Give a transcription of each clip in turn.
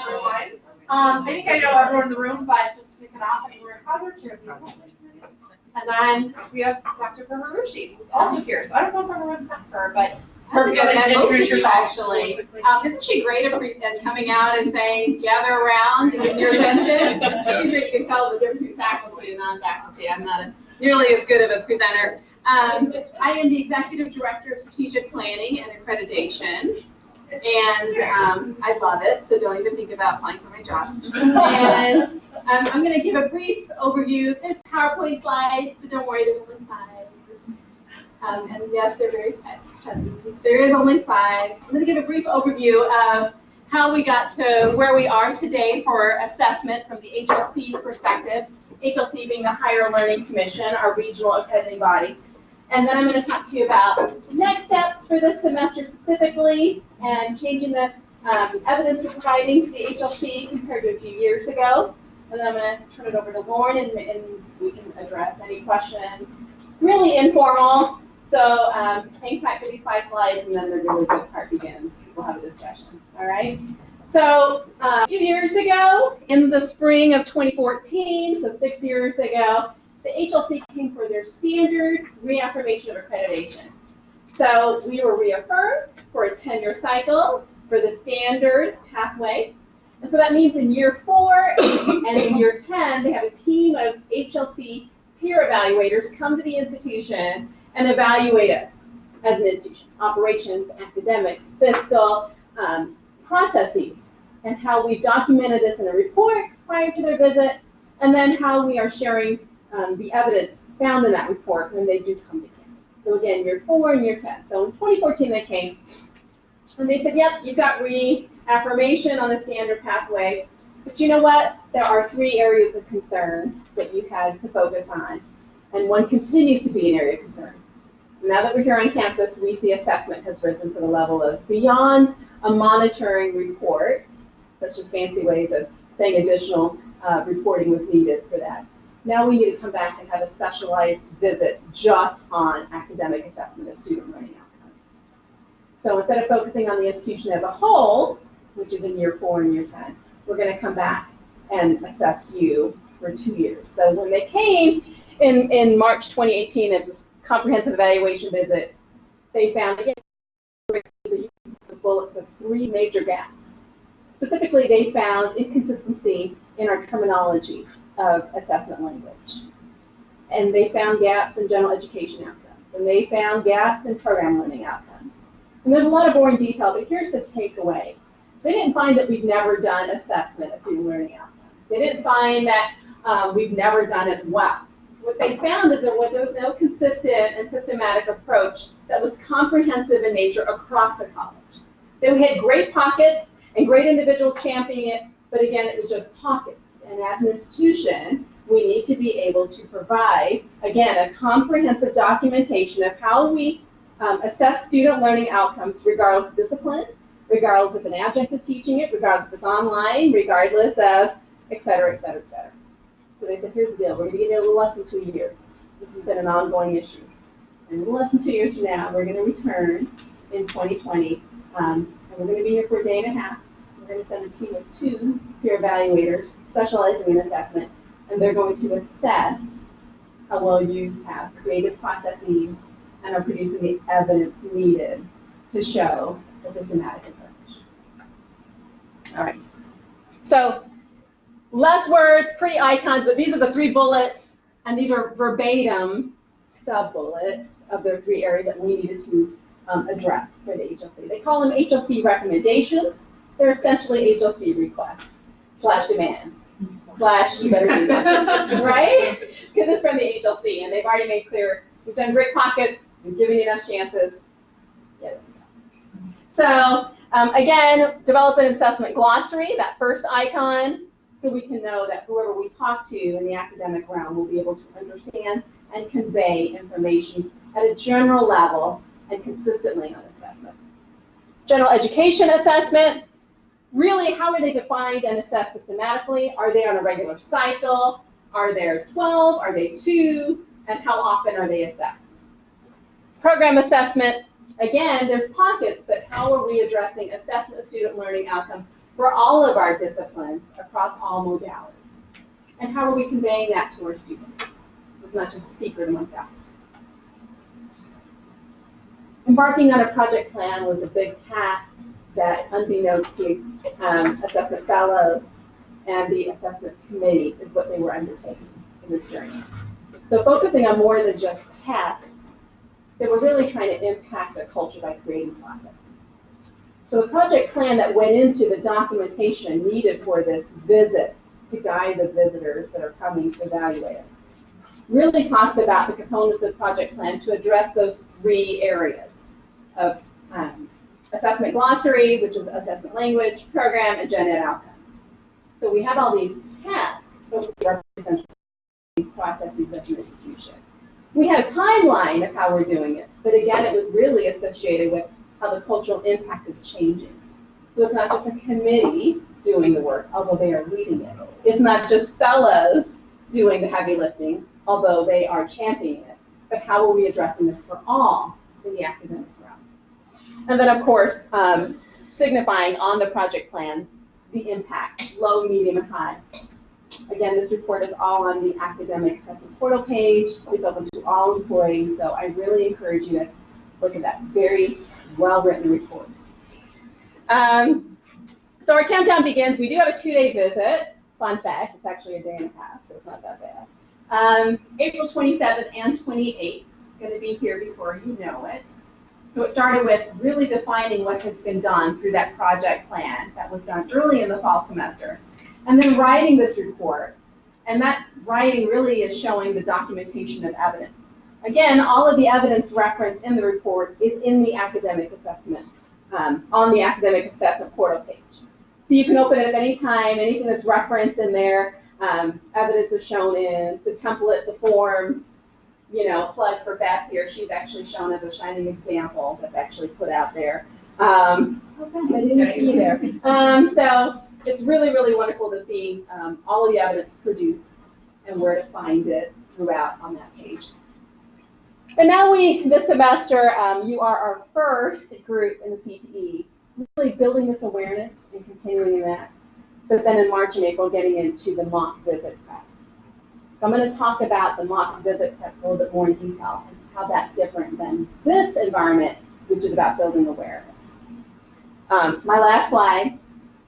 everyone. I think I know everyone in the room, but just to kick it off, I mean, we're in Kosrow. And then we have Dr. Purva Rushi, who's also here. So I don't know if everyone's met her, but Purva introduce yourself actually. Isn't she great at coming out and saying, gather around and give your attention? She's great. You can tell the difference between faculty and non-faculty. I'm not nearly as good of a presenter. I am the Executive Director of Strategic Planning and Accreditation. And I love it, so don't even think about applying for my job. And I'm going to give a brief overview. There's PowerPoint slides, but don't worry, there's only 5. And yes, they're very text heavy. There is only 5. I'm going to give a brief overview of how we got to where we are today for assessment from the HLC's perspective, HLC being the Higher Learning Commission, our regional accrediting body. And then I'm going to talk to you about next steps for this semester specifically and changing the evidence we're providing to the HLC compared to a few years ago. And then I'm going to turn it over to Lauren and we can address any questions. Really informal, so hang tight for these 5 slides and then the really good part begins. We'll have a discussion, all right? So a few years ago, in the spring of 2014, so 6 years ago, the HLC came for their standard reaffirmation of accreditation. So we were reaffirmed for a 10-year cycle for the standard pathway. And so that means in year 4 and in year 10, they have a team of HLC peer evaluators come to the institution and evaluate us as an institution, operations, academics, fiscal, processes, and how we documented this in a report prior to their visit, and then how we are sharing the evidence found in that report when they do come to campus. So again, year 4 and year 10. So in 2014 they came and they said, yep, you've got reaffirmation on the standard pathway, but you know what? There are 3 areas of concern that you had to focus on, and one continues to be an area of concern. So now that we're here on campus, we see assessment has risen to the level of beyond a monitoring report. That's just fancy ways of saying additional reporting was needed for that. Now we need to come back and have a specialized visit just on academic assessment of student learning outcomes. So instead of focusing on the institution as a whole, which is in year 4 and year 10, we're going to come back and assess you for 2 years. So when they came in March 2018 as a comprehensive evaluation visit, they found, again, bullets of 3 major gaps. Specifically, they found inconsistency in our terminology of assessment language. And they found gaps in general education outcomes. And they found gaps in program learning outcomes. And there's a lot of boring detail, but here's the takeaway. They didn't find that we've never done assessment of student learning outcomes. They didn't find that we've never done it well. What they found is there was no consistent and systematic approach that was comprehensive in nature across the college. They had great pockets and great individuals championing it, but again, it was just pockets. And as an institution, we need to be able to provide, again, a comprehensive documentation of how we assess student learning outcomes regardless of discipline, regardless if an adjunct is teaching it, regardless if it's online, regardless of et cetera, et cetera, et cetera. So they said, here's the deal. We're going to give you a little less than 2 years. This has been an ongoing issue. And a little less than 2 years from now, we're going to return in 2020, and we're going to be here for a day and a half. We're going to send a team of 2 peer evaluators specializing in assessment, and they're going to assess how well you have created processes and are producing the evidence needed to show a systematic approach. All right. So less words, pretty icons, but these are the 3 bullets, and these are verbatim sub-bullets of their 3 areas that we needed to address for the HLC. They call them HLC recommendations. They're essentially HLC requests / demands / you better do this, right? Because it's from the HLC, and they've already made clear we've done great pockets, we've given you enough chances. Yeah, let's go. So again, develop an assessment glossary, that first icon, so we can know that whoever we talk to in the academic realm will be able to understand and convey information at a general level and consistently on assessment. General education assessment, really how are they defined and assessed systematically? Are they on a regular cycle? Are there 12? Are they 2? And how often are they assessed? Program assessment, again, there's pockets, but how are we addressing assessment of student learning outcomes for all of our disciplines across all modalities. And how are we conveying that to our students? It's not just a secret among faculty. Embarking on a project plan was a big task that, unbeknownst to assessment fellows and the assessment committee, is what they were undertaking in this journey. So focusing on more than just tests, they were really trying to impact the culture by creating processes. So the project plan that went into the documentation needed for this visit to guide the visitors that are coming to evaluate it really talks about the components of the project plan to address those three areas of assessment glossary, which is assessment language, program, and gen ed outcomes. So we have all these tasks that represent processes of the institution. We had a timeline of how we're doing it, but again, it was really associated with how the cultural impact is changing. So it's not just a committee doing the work, although they are leading it. It's not just fellows doing the heavy lifting, although they are championing it, but how are we addressing this for all in the academic realm? And then, of course, signifying on the project plan the impact, low, medium, and high. Again, this report is all on the academic assessment portal page. It's open to all employees, so I really encourage you to look at that very well-written report. So our countdown begins. We do have a 2-day visit. Fun fact, it's actually a day and a half, so it's not that bad. April 27th and 28th. It's going to be here before you know it. So it started with really defining what has been done through that project plan that was done early in the fall semester, and then writing this report. And that writing really is showing the documentation of evidence. Again, all of the evidence referenced in the report is in the academic assessment, on the academic assessment portal page. So you can open it at any time, anything that's referenced in there, evidence is shown in the template, the forms, you know, plug for Beth here. She's actually shown as a shining example that's actually put out there. I didn't see there. So it's really, really wonderful to see all of the evidence produced and where to find it throughout on that page. And now this semester, you are our first group in the CTE, really building this awareness and continuing that. But then in March and April, getting into the mock visit prep. So I'm going to talk about the mock visit prep a little bit more in detail and how that's different than this environment, which is about building awareness. My last slide,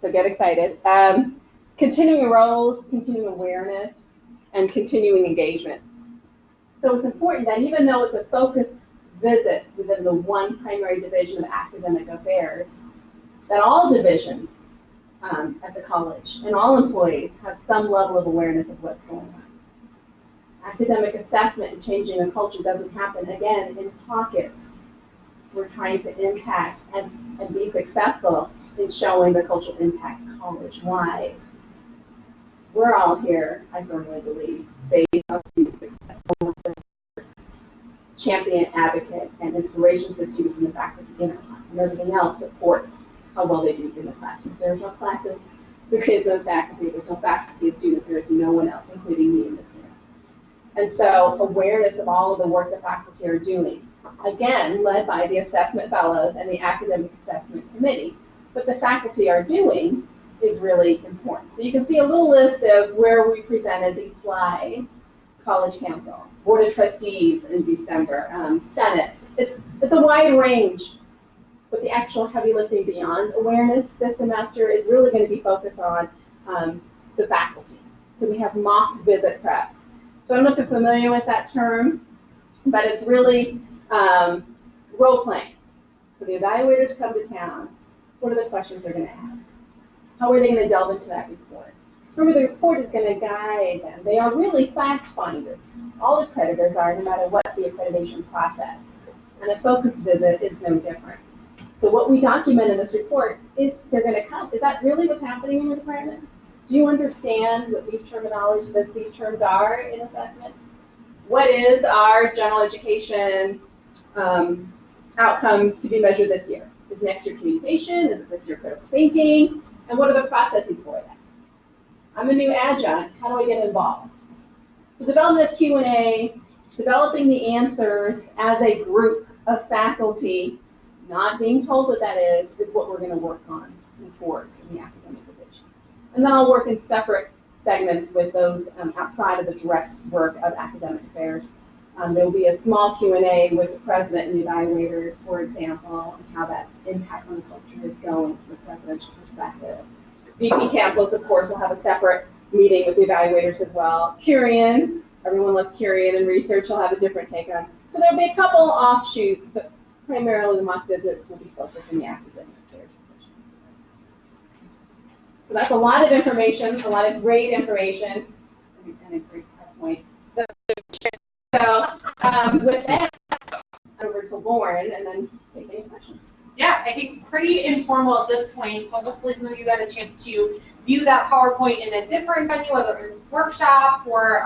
so get excited. Continuing roles, continuing awareness, and continuing engagement. So it's important that even though it's a focused visit within the one primary division of academic affairs, that all divisions at the college and all employees have some level of awareness of what's going on. Academic assessment and changing a culture doesn't happen, again, in pockets. We're trying to impact and be successful in showing the cultural impact college-wide. We're all here, I firmly believe, based on student success, champion, advocate, and inspiration to the students and the faculty in our class, and everything else supports how well they do in the classroom. If there's no classes, there is no faculty. There's no faculty and students. There is no one else, including me in this room. And so awareness of all of the work the faculty are doing, again, led by the assessment fellows and the academic assessment committee, but the faculty are doing is really important. So you can see a little list of where we presented these slides. College Council, Board of Trustees in December, Senate. It's a wide range, but the actual heavy lifting beyond awareness this semester is really going to be focused on the faculty. So we have mock visit preps. So I don't know if you're familiar with that term, but it's really role playing. So the evaluators come to town. What are the questions they're going to ask? How are they going to delve into that report? Remember, the report is going to guide them. They are really fact finders. All accreditors are, no matter what the accreditation process. And a focus visit is no different. So what we document in this report, if they're going to come, is that really what's happening in the department? Do you understand what these terms are in assessment? What is our general education outcome to be measured this year? Is next year communication? Is it this year critical thinking? And what are the processes for that? I'm a new adjunct. How do I get involved? So developing this Q&A, developing the answers as a group of faculty not being told what that is what we're going to work on towards in the academic division. And then I'll work in separate segments with those outside of the direct work of academic affairs. There will be a small Q&A with the president and the evaluators, for example, and how that impact on the culture is going from a presidential perspective. VP Campos, of course, will have a separate meeting with the evaluators as well. Curian, everyone loves Curian, and research will have a different take on. So there'll be a couple offshoots, but primarily the mock visits will be focused in the academic affairs division. So that's a lot of information, a lot of great information, and a great PowerPoint. So with that, over to Lauren, and then take any questions. Yeah, I think it's pretty informal at this point, so hopefully some of you got a chance to view that PowerPoint in a different venue, whether it's workshop or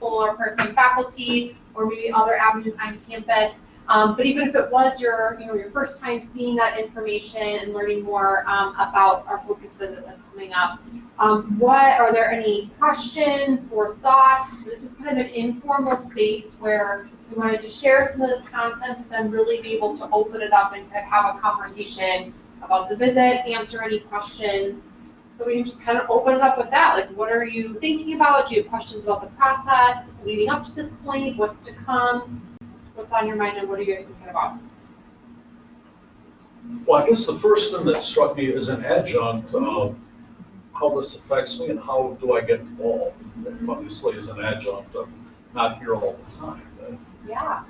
full or part-time faculty, or maybe other avenues on campus. But even if it was your first time seeing that information and learning more about our focus visit that's coming up, are there any questions or thoughts? This is kind of an informal space where we wanted to share some of this content, but then really be able to open it up and kind of have a conversation about the visit, answer any questions. So we can just kind of open it up with that. Like, what are you thinking about? Do you have questions about the process leading up to this point? What's to come? What's on your mind, and what are you guys thinking about? Well, I guess the first thing that struck me as an adjunct, how this affects me and how do I get involved. Obviously, as an adjunct, I'm not here all the time. Yeah.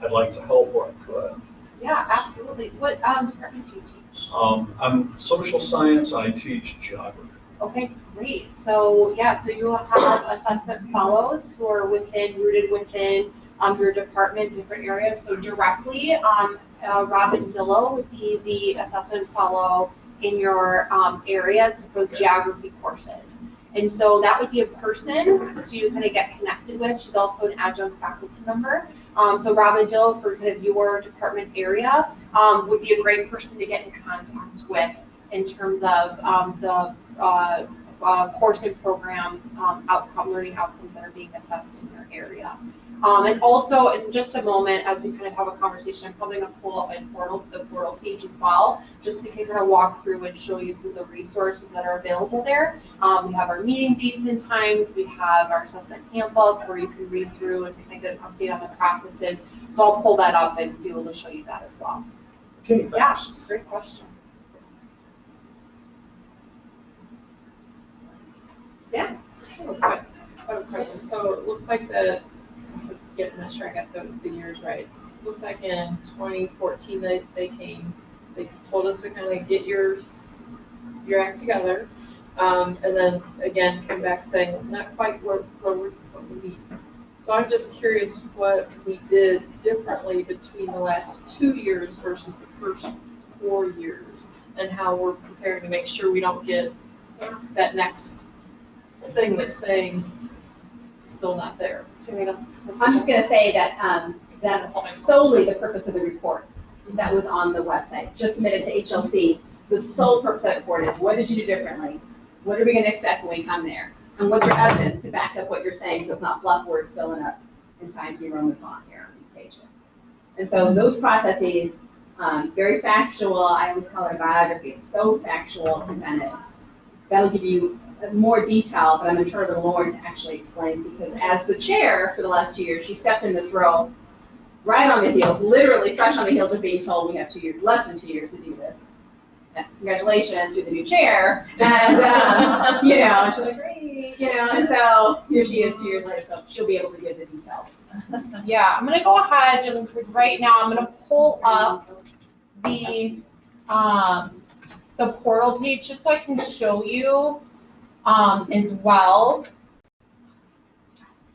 I'd like to help where I could. Yeah, absolutely. What department do you teach? I'm social science. I teach geography. Okay, great. So yeah, so you will have assessment fellows who are rooted within your department, different areas. So directly, Robin Dillo would be the assessment fellow in your area for geography courses. And so that would be a person to kind of get connected with. She's also an adjunct faculty member. So Robin Dillo, for kind of your department area, would be a great person to get in contact with in terms of the course and program learning outcomes that are being assessed in your area. And also, in just a moment, as we kind of have a conversation, I'm probably going to pull up the portal page as well, just so we can kind of walk through and show you some of the resources that are available there. We have our meeting dates and times. We have our assessment handbook where you can read through and kind of get an update on the processes. So I'll pull that up and be able to show you that as well. Okay, thanks. Yeah, great question. Yeah. I have a question. So it looks like I'm not sure I got the years right. It looks like in 2014 they came, they told us to kind of get your act together, and then again come back saying not quite what we need. So I'm just curious what we did differently between the last 2 years versus the first 4 years, and how we're preparing to make sure we don't get that next thing that's saying still not there. I'm just going to say that that's solely the purpose of the report that was on the website, just submitted to HLC. The sole purpose of the report is, what did you do differently? What are we going to expect when we come there? And what's your evidence to back up what you're saying, so it's not fluff words filling up in Times New Roman font here on these pages. And so those processes, very factual. I always call it a biography. It's so factual presented. That'll give you more detail, but I'm going to turn it to Lauren to actually explain, because as the chair for the last 2 years, she stepped in this role right on the heels, literally fresh on the heels of being told we have 2 years, less than 2 years to do this. And congratulations to the new chair. And, and she's like, great, and so here she is 2 years later, so she'll be able to give the details. Yeah, I'm going to go ahead just right now. I'm going to pull up the portal page just so I can show you as well.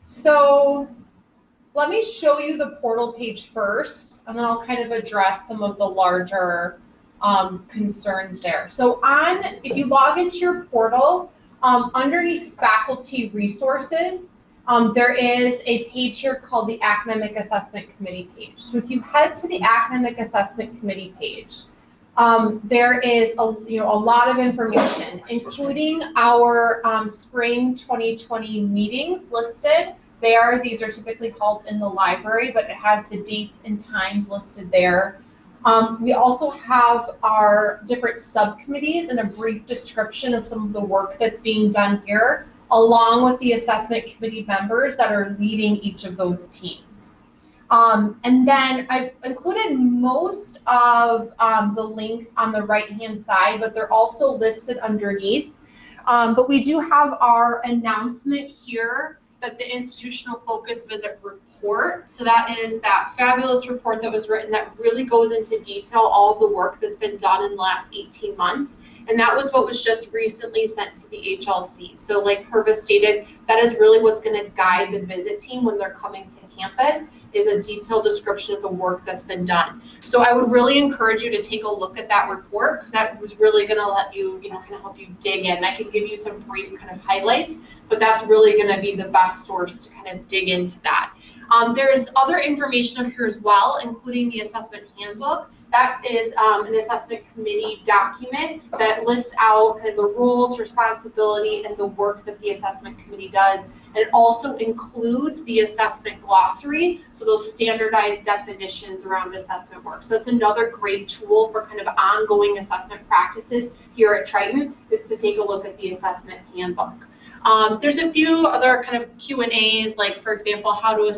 So let me show you the portal page first, and then I'll kind of address some of the larger concerns there. So if you log into your portal, underneath faculty resources, there is a page here called the Academic Assessment Committee page. So if you head to the Academic Assessment Committee page, there is a lot of information, including our spring 2020 meetings listed there. These are typically held in the library, but it has the dates and times listed there. We also have our different subcommittees and a brief description of some of the work that's being done here, along with the assessment committee members that are leading each of those teams. And then I've included most of the links on the right-hand side, but they're also listed underneath. But we do have our announcement here that the Institutional Focus Visit report. So that is that fabulous report that was written that really goes into detail all of the work that's been done in the last 18 months. And that was what was just recently sent to the HLC. So like Purva stated, that is really what's going to guide the visit team when they're coming to campus, is a detailed description of the work that's been done. So I would really encourage you to take a look at that report, because that was really going to let you, kind of help you dig in. I can give you some brief kind of highlights, but that's really going to be the best source to kind of dig into that. There's other information up here as well, including the assessment handbook. That is an assessment committee document that lists out kind of the roles, responsibility, and the work that the assessment committee does. And it also includes the assessment glossary, so those standardized definitions around assessment work. So that's another great tool for kind of ongoing assessment practices here at Triton, is to take a look at the assessment handbook. There's a few other kind of Q&As, like, for example, how to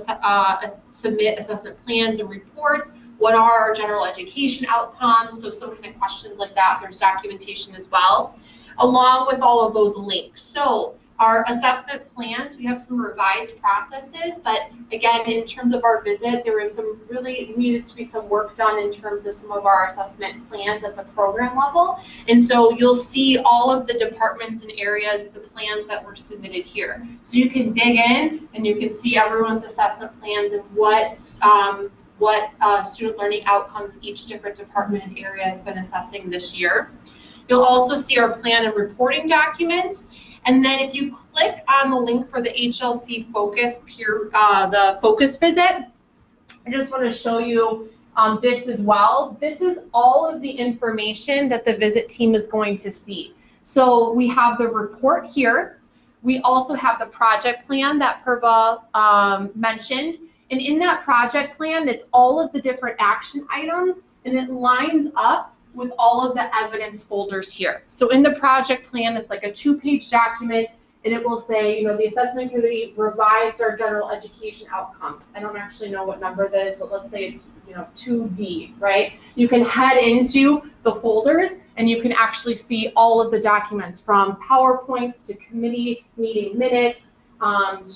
submit assessment plans and reports, what are our general education outcomes, so some kind of questions like that. There's documentation as well, along with all of those links. So our assessment plans, we have some revised processes, but again, in terms of our visit, there was some really needed to be some work done in terms of some of our assessment plans at the program level. And so you'll see all of the departments and areas, the plans that were submitted here. So you can dig in and you can see everyone's assessment plans and what student learning outcomes each different department and area has been assessing this year. You'll also see our plan and reporting documents. And then if you click on the link for the HLC Focus the Focus Visit, I just want to show you this as well. This is all of the information that the visit team is going to see. So we have the report here. We also have the project plan that Purva mentioned. And in that project plan, it's all of the different action items, and it lines up with all of the evidence folders here. So in the project plan, it's like a 2-page document, and it will say, the assessment committee revised our general education outcomes. I don't actually know what number that is, but let's say it's 2D, right? You can head into the folders, and you can actually see all of the documents, from PowerPoints to committee meeting minutes,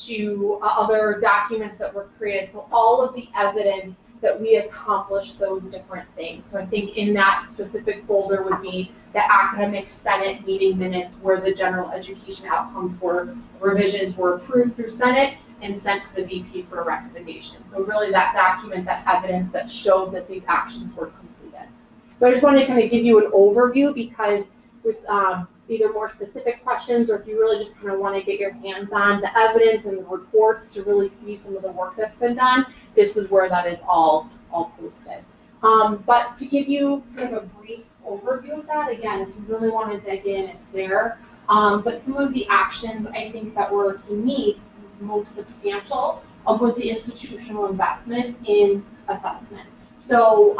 to other documents that were created. So all of the evidence that we accomplished those different things. So I think in that specific folder would be the academic Senate meeting minutes, where the general education outcomes revisions were approved through Senate and sent to the VP for a recommendation. So really that document, that evidence that showed that these actions were completed. So I just wanted to kind of give you an overview, because with either more specific questions, or if you really just kind of want to get your hands on the evidence and the reports to really see some of the work that's been done, this is where that is all posted. But to give you kind of a brief overview of that, again, if you really want to dig in, it's there. But some of the actions I think that were, to me, most substantial was the institutional investment in assessment. So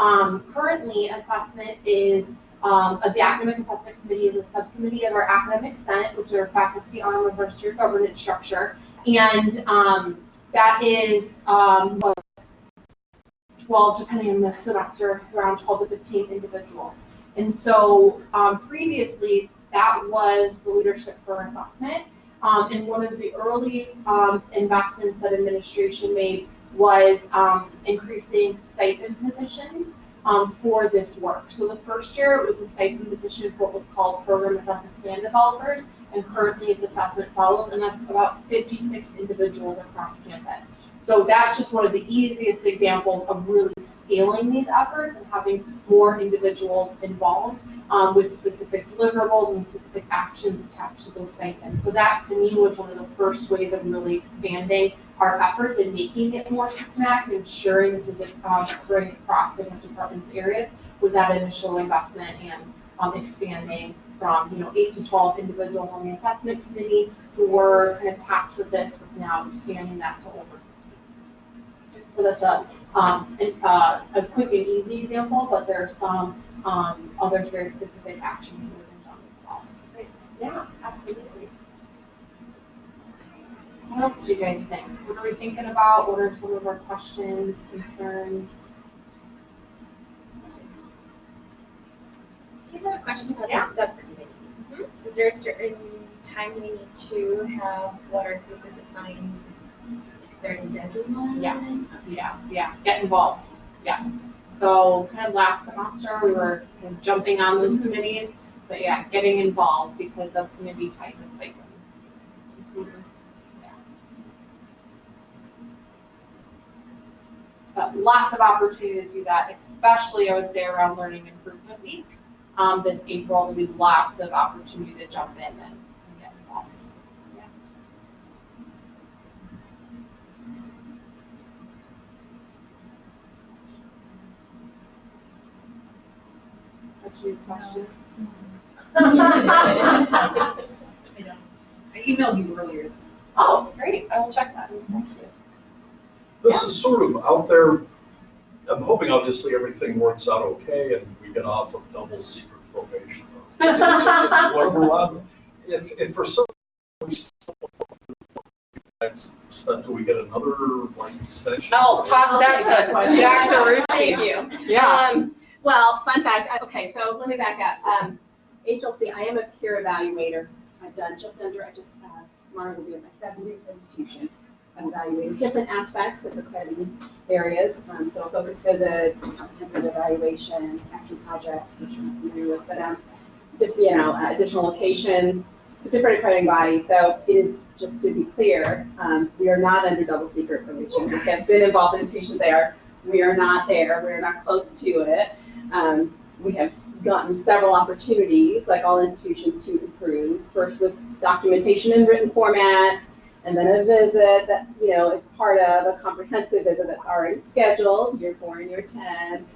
currently, assessment is the Academic Assessment Committee is a subcommittee of our Academic Senate, which is our faculty arm of our student governance structure, and that is 12, depending on the semester, around 12 to 15 individuals. And so previously, that was the leadership for assessment, and one of the early investments that administration made was increasing stipend positions for this work. So the first year it was a stipend position for what was called Program Assessment Plan Developers, and currently it's Assessment Fellows, and that's about 56 individuals across campus. So that's just one of the easiest examples of really scaling these efforts and having more individuals involved with specific deliverables and specific actions attached to those stipends. So that, to me, was one of the first ways of really expanding our efforts and making it more systematic, and ensuring this was occurring across different departments and areas, was that initial investment and expanding from 8 to 12 individuals on the assessment committee who were kind of tasked with this, with now expanding that to over. So that's a a quick and easy example, but there are some other very specific actions that have been done as well. Great. Yeah, absolutely. What else do you guys think? What are we thinking about? What are some of our questions, concerns? Do you have a question about Yeah. the subcommittees? Is there a certain time we need to have water focus assigned? Is there any deadline? Yeah, get involved, yes. So kind of last semester, we were kind of jumping on those committees, but yeah, getting involved because that's going to be tied to stipend. Yeah. But lots of opportunity to do that, especially I would say around Learning Improvement Week. This April, there'll be lots of opportunity to jump in and get involved. Yeah. What's your question? I emailed you earlier. Oh, great, I will check that. Thank you. This is sort of out there. I'm hoping obviously everything works out okay and we get off of double secret probation. Whatever we're on. If for some reason, do we get another like extension? I'll toss that to Dr. Thank Rushi. you. Yeah. Well, fun fact, okay, so let me back up. HLC, I am a peer evaluator. I've done tomorrow will be at my 70th institution. I'm evaluating different aspects of the crediting areas, so focus visits, comprehensive evaluations, action projects, which I'm familiar with, but additional locations, to different accrediting bodies. So it is, just to be clear, we are not under double secret probation. We have been involved in institutions there. We are not there. We are not close to it. We have gotten several opportunities, like all institutions, to improve. First with documentation in written format, and then a visit that is part of a comprehensive visit that's already scheduled, year 4 and year 10.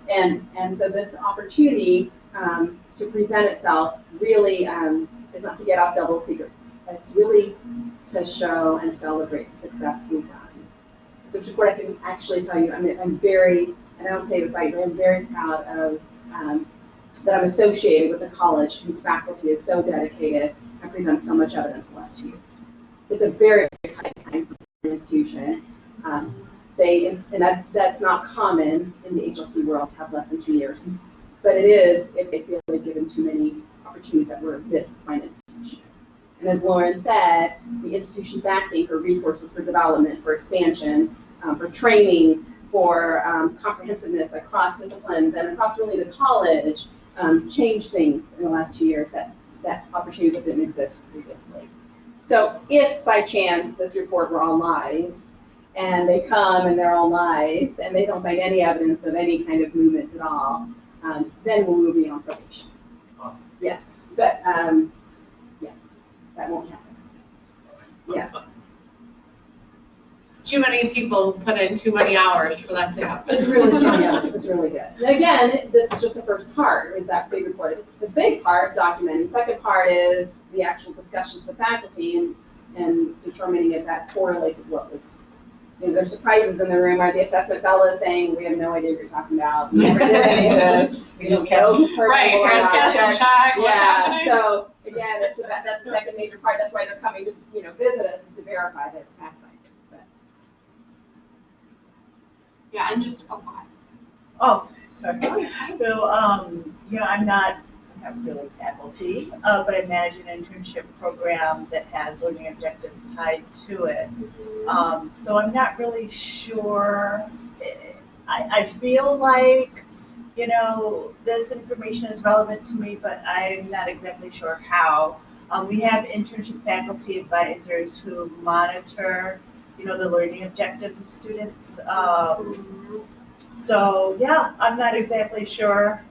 And so this opportunity to present itself really is not to get off double secret. It's really to show and celebrate the success we've done. Which is what I can actually tell you. I'm very, and I don't say this lightly, I'm very proud of that I'm associated with a college whose faculty is so dedicated and presents so much evidence the last 2 years. It's a very, very tight time for an institution. And that's not common in the HLC world to have less than 2 years. But it is if they feel they've given too many opportunities that were missed by an institution. And as Lauren said, the institution backing for resources for development, for expansion, for training, for comprehensiveness across disciplines and across really the college changed things in the last 2 years that opportunities that didn't exist previously. So if by chance this report were all lies, and they come and they're all lies, and they don't find any evidence of any kind of movement at all, then we'll move you on probation. Yes, but yeah, that won't happen. Yeah. Too many people put in too many hours for that to happen. It's really strong evidence. It's really good. And again, this is just the first part, is that big report. It's the big part, documenting. The second part is the actual discussions with faculty and determining if that correlates with what was. There's surprises in the room. Are the assessment fellows saying, we have no idea what you're talking about. We never did any of this. We just kept Right, check. Yeah, so again, that's the second major part. That's why they're coming to visit us, is to verify their fact findings. But. Yeah, and just Oh, sorry. So, I'm not really faculty, but I manage an internship program that has learning objectives tied to it. So I'm not really sure. I feel like, this information is relevant to me, but I'm not exactly sure how. We have internship faculty advisors who monitor, the learning objectives of students. So yeah, I'm not exactly sure,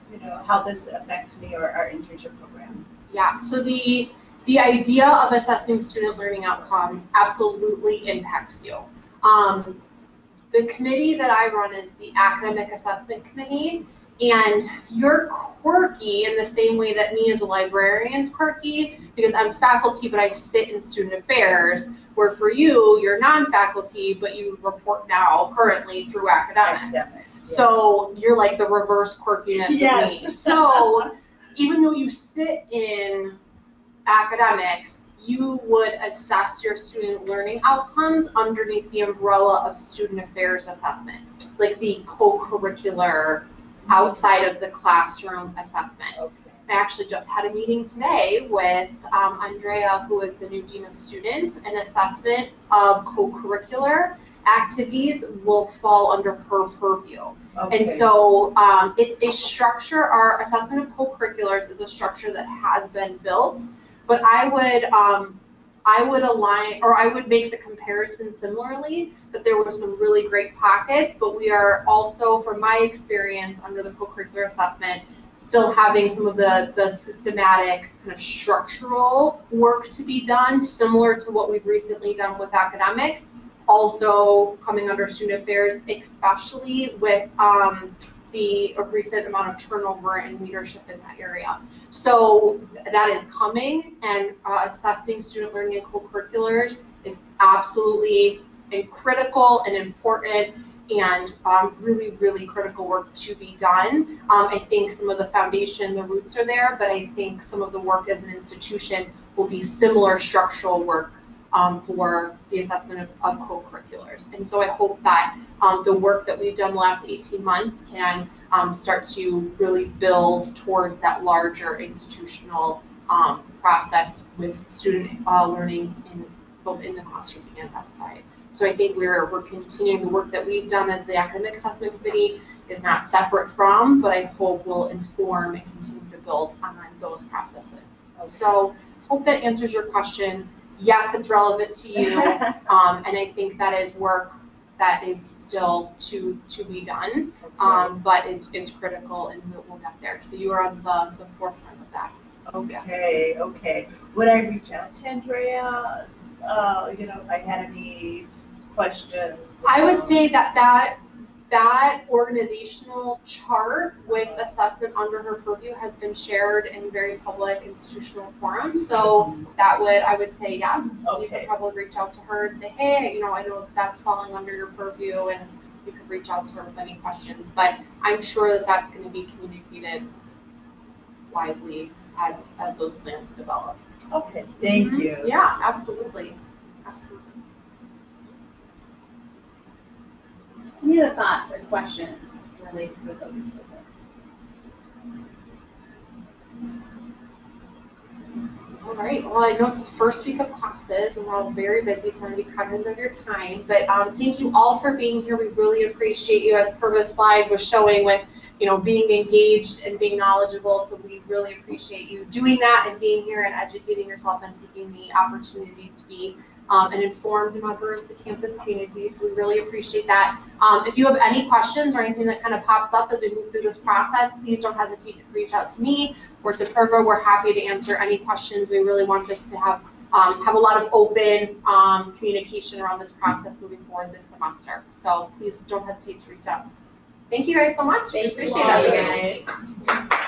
how this affects me or our internship program. Yeah, so the idea of assessing student learning outcomes absolutely impacts you. The committee that I run is the Academic Assessment Committee, And you're quirky in the same way that me as a librarian is quirky, because I'm faculty, but I sit in student affairs, where for you, you're non-faculty, but you report now currently through academics. Yeah. So you're like the reverse quirkiness Yes. of me. So even though you sit in academics, you would assess your student learning outcomes underneath the umbrella of student affairs assessment, like the co-curricular outside of the classroom assessment. Okay. I actually just had a meeting today with Andrea, who is the new Dean of Students, and assessment of co-curricular activities will fall under her purview. Okay. And so it's a structure, our assessment of co-curriculars is a structure that has been built, but I would align, or I would make the comparison similarly, that there were some really great pockets, but we are also, from my experience under the co-curricular assessment, still having some of the systematic kind of structural work to be done, similar to what we've recently done with academics, also coming under student affairs, especially with the recent amount of turnover and leadership in that area. So that is coming, and assessing student learning and co-curriculars is absolutely critical and important, and really, really critical work to be done. I think some of the foundation, the roots are there, but I think some of the work as an institution will be similar structural work for the assessment of co-curriculars. And so I hope that the work that we've done the last 18 months can start to really build towards that larger institutional process with student learning both in the classroom and outside. So I think we're continuing the work that we've done as the academic assessment committee is not separate from, but I hope will inform and continue to build on those processes. So hope that answers your question. Yes, it's relevant to you, and I think that is work that is still to be done, but is critical, and we'll get there. So you are on the forefront of that. Okay. Would I reach out to Andrea, if I had any questions? I would say that organizational chart with assessment under her purview has been shared in very public institutional forums. So I would say yes. Okay. You could probably reach out to her and say, hey, I know that's falling under your purview, and you could reach out to her with any questions. But I'm sure that that's going to be communicated widely as those plans develop. Okay, thank you. Yeah, absolutely. Any other thoughts or questions related to the focus visit? All right, well, I know it's the first week of classes, and we're all very busy, so I'm going to be cognizant of your time. But thank you all for being here. We really appreciate you, as Purva's slide was showing, with being engaged and being knowledgeable. So we really appreciate you doing that and being here and educating yourself and taking the opportunity to be an informed member of the campus community. So we really appreciate that. If you have any questions or anything that kind of pops up as we move through this process, please don't hesitate to reach out to me or to Purva. We're happy to answer any questions. We really want this to have a lot of open communication around this process moving forward this semester. So please don't hesitate to reach out. Thank you guys so much. Thank you Appreciate all, it. you guys.